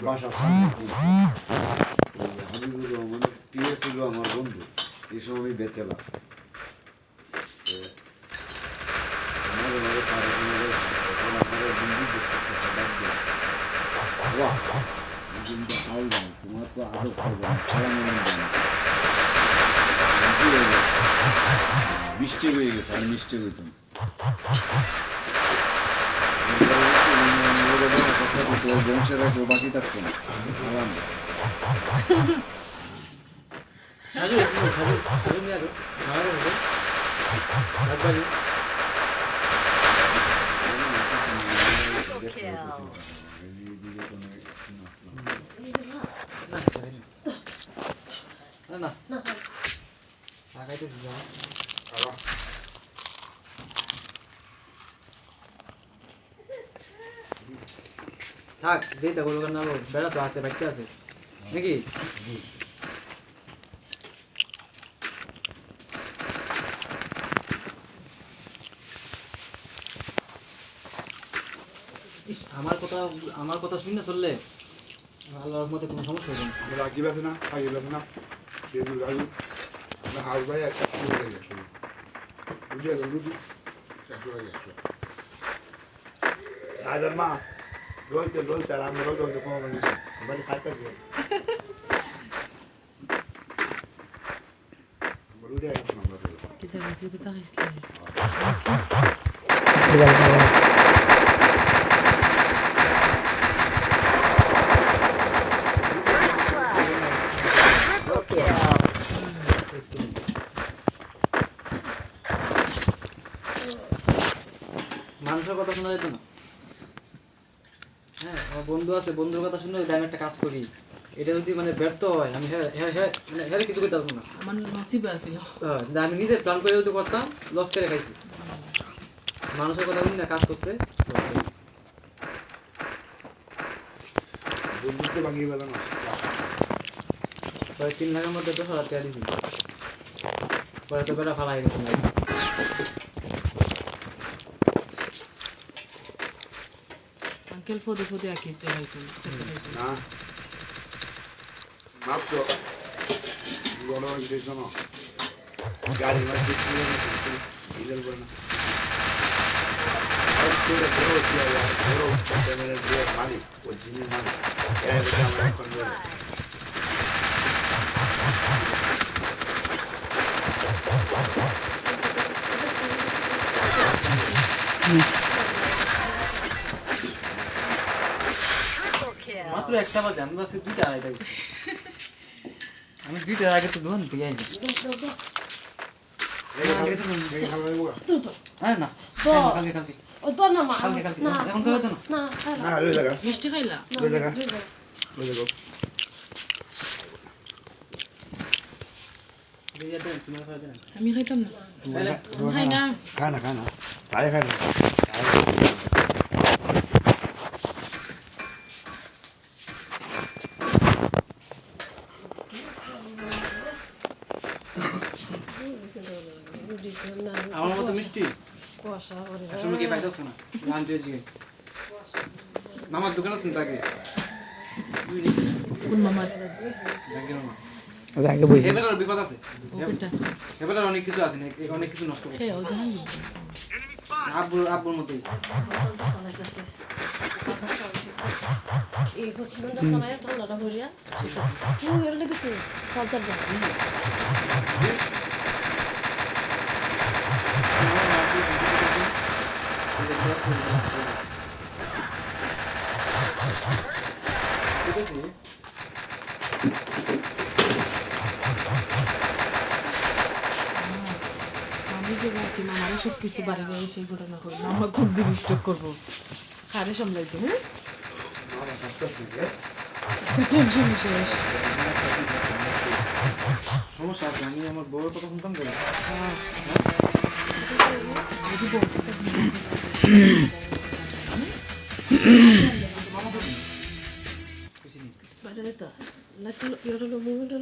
বাসার সামনে হাবিবুর রহমানের প্রিয় ছিল আমার বন্ধু। এই সময় আমি বেচেলাম তোমার তো আদর করবো মিষ্টি হয়ে গেছে, আর মিষ্টি হইতাম বংশের কেউ বাকি থাকতো না। সাজু সাজু সাজু নিয়ে আসো মারা গেছে রাতবাড়ি না না লাগাইতেছি যা থাক যেই দেখো লোকের নাম বেড়া তো আছে বাচ্চা আছে নাকি আমার কথা শুনে চললে আল্লাহর মতে কোনো সমস্যা হবে না রাকিব আছে না রাকিব আছে না বেদুর রাজু না হাউস ভাই একটা করে গেছে বুঝে গেল রুটি চাকরি হয়ে গেছে সাদার মা রোলতে আর আমরা রোলতে কম নিছি বাড়ি খাইতেছি রুটি আইছে আমরা কি তা আছে তো তাকাইছ মানুষের কথা শোনা যেত না হ্যাঁ আমার বন্ধু আছে বন্ধুর কথা শুনে আমি একটা কাজ করি এটা যদি মানে ব্যর্থ হয় আমি মানে কিছু করতে পারবো না আমার নসিবে আছিল আমি নিজে প্ল্যান করে যদি করতাম লস করে খাইছি মানুষের কথা শুনে কাজ করছে বন্ধুতে ভাঙিয়ে গেল না প্রায় 3 লাখের মধ্যে 10,000 টাকা দিয়েছি পরে তো বেটা ফালাই গেছে আঙ্কেল ফদে ফদে আকিস চাইছে না মাত্র গড় দিয়েছ না গাড়ি মাছ ডিজেল করে না মালিক ও জিনের মালিক মাত্র একটা বাজে আমি ভাবছি 2টা আড়াইটা আমি 2টার আগে তো দোকান থেকে আইনি হ্যাঁ না কালকে ও তো না মা কালকে এখন খাওয়া তো না না না রয়ে জায়গা মিষ্টি খাইলা রয়ে জায়গা রয়ে জায়গা আমি খাইতাম না খাই না খায় না তাই খায় না আমার মতো মিষ্টি আসলে কি পাইতেছ না লাঞ্চে জিগে মামার দোকান আছে তাকে কোন মামার জাঙ্গির মামা আগে বইছি এবারে বিপদ আছে ওটা এবারে অনেক কিছু আছে অনেক কিছু নষ্ট করে হে ও জাহান আব্বুর মতোই এই হসপিটালটা চালায় ঠান্ডাটা ভরিয়া তুই এর লেগেছে সাবজার আমি যে রাখি মামারা সব কিছু বাড়ি গিয়ে সেই ঘটনা করবো মামা খুব বিনিষ্ট করবো কারে সামলাইতে হ্যাঁ টেনশন শেষ সমস্যা আছে আমি আমার বউয়ের কথা শুনতাম তো বাজা দিত লাইট মুভমেন্ট